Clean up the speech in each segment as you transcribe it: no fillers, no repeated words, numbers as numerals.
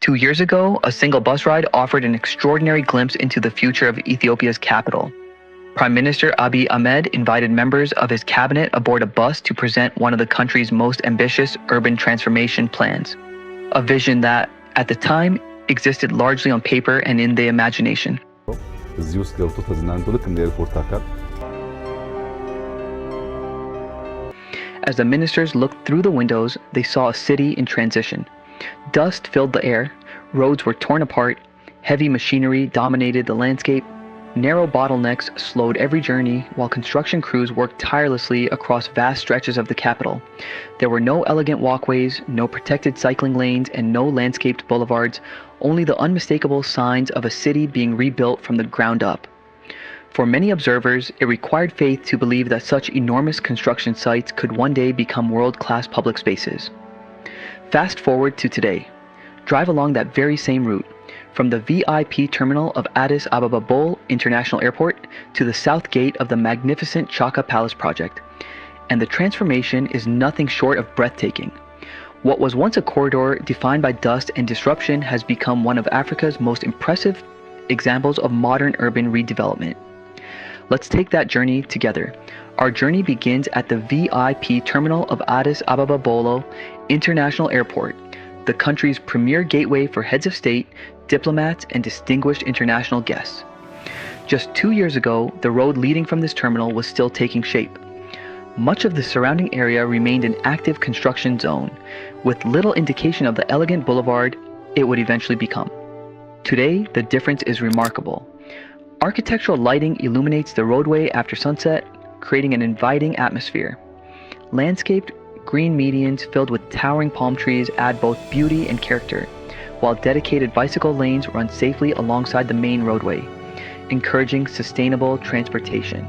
2 years ago, a single bus ride offered an extraordinary glimpse into the future of Ethiopia's capital. Prime Minister Abiy Ahmed invited members of his cabinet aboard a bus to present one of the country's most ambitious urban transformation plans, a vision that, at the time, existed largely on paper and in the imagination. As the ministers looked through the windows, they saw a city in transition. Dust filled the air, roads were torn apart, heavy machinery dominated the landscape, narrow bottlenecks slowed every journey while construction crews worked tirelessly across vast stretches of the capital. There were no elegant walkways, no protected cycling lanes, and no landscaped boulevards, only the unmistakable signs of a city being rebuilt from the ground up. For many observers, it required faith to believe that such enormous construction sites could one day become world-class public spaces. Fast forward to today. Drive along that very same route, from the VIP terminal of Addis Ababa Bole International Airport to the south gate of the magnificent Chacka Palace project, and the transformation is nothing short of breathtaking. What was once a corridor defined by dust and disruption has become one of Africa's most impressive examples of modern urban redevelopment. Let's take that journey together. Our journey begins at the VIP terminal of Addis Ababa Bole International Airport, the country's premier gateway for heads of state, diplomats, and distinguished international guests. Just 2 years ago, the road leading from this terminal was still taking shape. Much of the surrounding area remained an active construction zone, with little indication of the elegant boulevard it would eventually become. Today, the difference is remarkable. Architectural lighting illuminates the roadway after sunset, creating an inviting atmosphere. Landscaped green medians filled with towering palm trees add both beauty and character, while dedicated bicycle lanes run safely alongside the main roadway, encouraging sustainable transportation.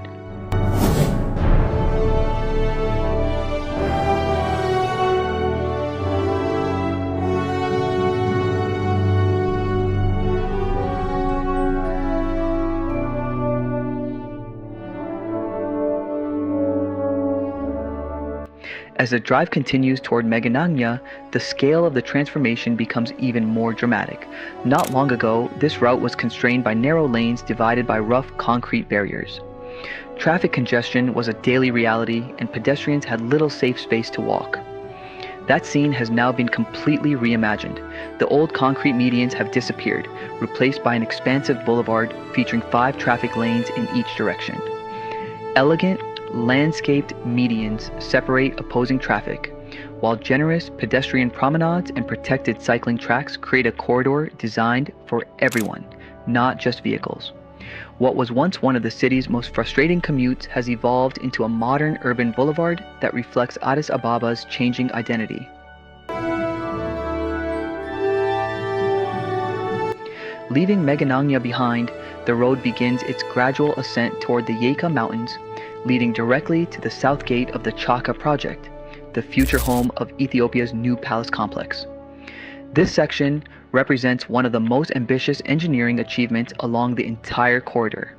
As the drive continues toward Meganagna, the scale of the transformation becomes even more dramatic. Not long ago, this route was constrained by narrow lanes divided by rough concrete barriers. Traffic congestion was a daily reality, and pedestrians had little safe space to walk. That scene has now been completely reimagined. The old concrete medians have disappeared, replaced by an expansive boulevard featuring 5 traffic lanes in each direction. Elegant, landscaped medians separate opposing traffic, while generous pedestrian promenades and protected cycling tracks create a corridor designed for everyone, not just vehicles. What was once one of the city's most frustrating commutes has evolved into a modern urban boulevard that reflects Addis Ababa's changing identity. Leaving Meganagna behind, the road begins its gradual ascent toward the Yeka Mountains, leading directly to the south gate of the Chacka Project, the future home of Ethiopia's new palace complex. This section represents one of the most ambitious engineering achievements along the entire corridor.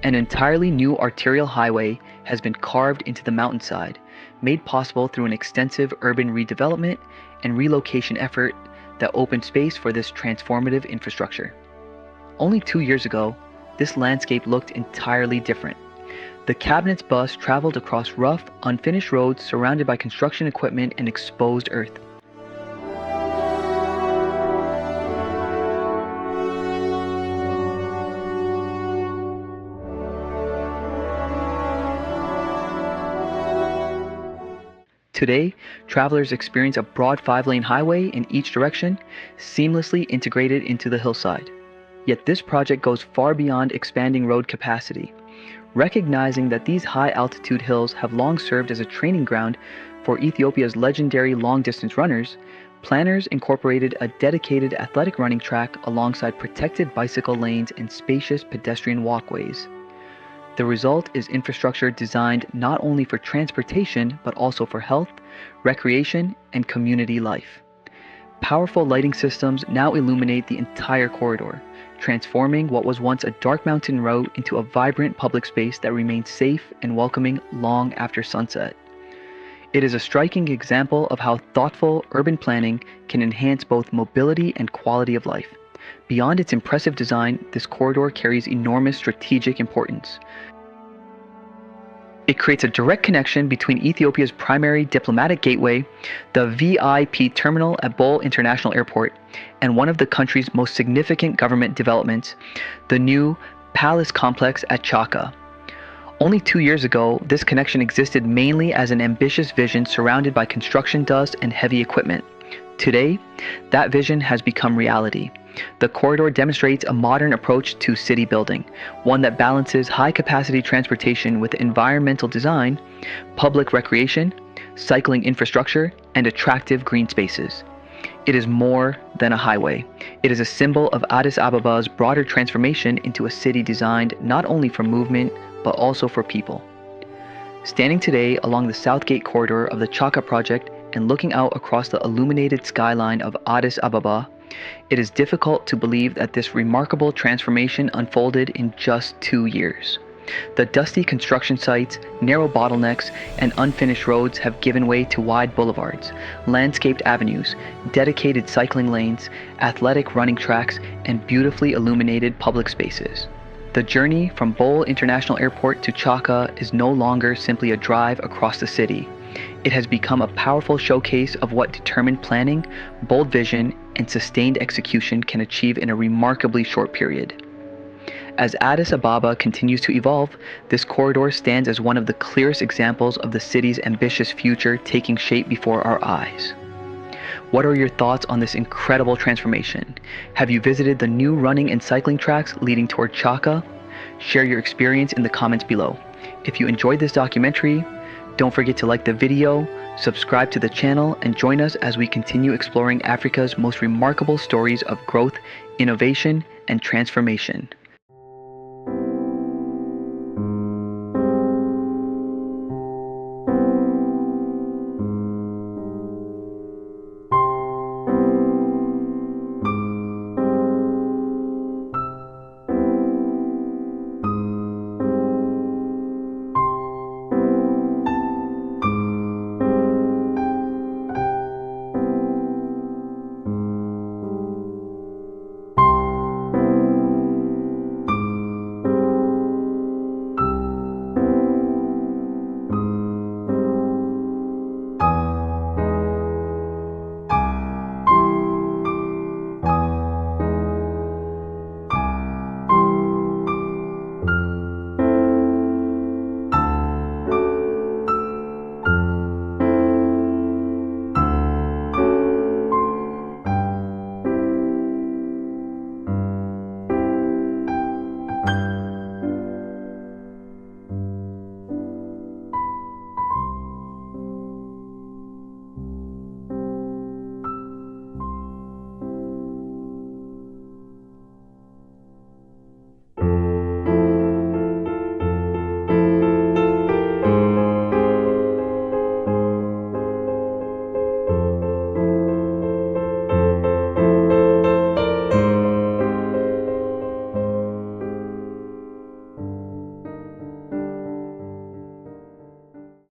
An entirely new arterial highway has been carved into the mountainside, made possible through an extensive urban redevelopment and relocation effort that opened space for this transformative infrastructure. Only 2 years ago, this landscape looked entirely different. The cabinet's bus traveled across rough, unfinished roads surrounded by construction equipment and exposed earth. Today, travelers experience a broad 5-lane highway in each direction, seamlessly integrated into the hillside. Yet this project goes far beyond expanding road capacity. Recognizing that these high-altitude hills have long served as a training ground for Ethiopia's legendary long-distance runners, planners incorporated a dedicated athletic running track alongside protected bicycle lanes and spacious pedestrian walkways. The result is infrastructure designed not only for transportation, but also for health, recreation, and community life. Powerful lighting systems now illuminate the entire corridor, transforming what was once a dark mountain road into a vibrant public space that remains safe and welcoming long after sunset. It is a striking example of how thoughtful urban planning can enhance both mobility and quality of life. Beyond its impressive design, this corridor carries enormous strategic importance. It creates a direct connection between Ethiopia's primary diplomatic gateway, the VIP terminal at Bole International Airport, and one of the country's most significant government developments, the new palace complex at Chacka. Only 2 years ago, this connection existed mainly as an ambitious vision surrounded by construction dust and heavy equipment. Today, that vision has become reality. The corridor demonstrates a modern approach to city building, one that balances high-capacity transportation with environmental design, public recreation, cycling infrastructure, and attractive green spaces. It is more than a highway. It is a symbol of Addis Ababa's broader transformation into a city designed not only for movement, but also for people. Standing today along the South Gate corridor of the Chacka Project and looking out across the illuminated skyline of Addis Ababa, it is difficult to believe that this remarkable transformation unfolded in just 2 years. The dusty construction sites, narrow bottlenecks, and unfinished roads have given way to wide boulevards, landscaped avenues, dedicated cycling lanes, athletic running tracks, and beautifully illuminated public spaces. The journey from Bole International Airport to Chacka is no longer simply a drive across the city. It has become a powerful showcase of what determined planning, bold vision, and sustained execution can achieve in a remarkably short period. As Addis Ababa continues to evolve, this corridor stands as one of the clearest examples of the city's ambitious future taking shape before our eyes. What are your thoughts on this incredible transformation? Have you visited the new running and cycling tracks leading toward Chacka? Share your experience in the comments below. If you enjoyed this documentary, don't forget to like the video, subscribe to the channel, and join us as we continue exploring Africa's most remarkable stories of growth, innovation, and transformation.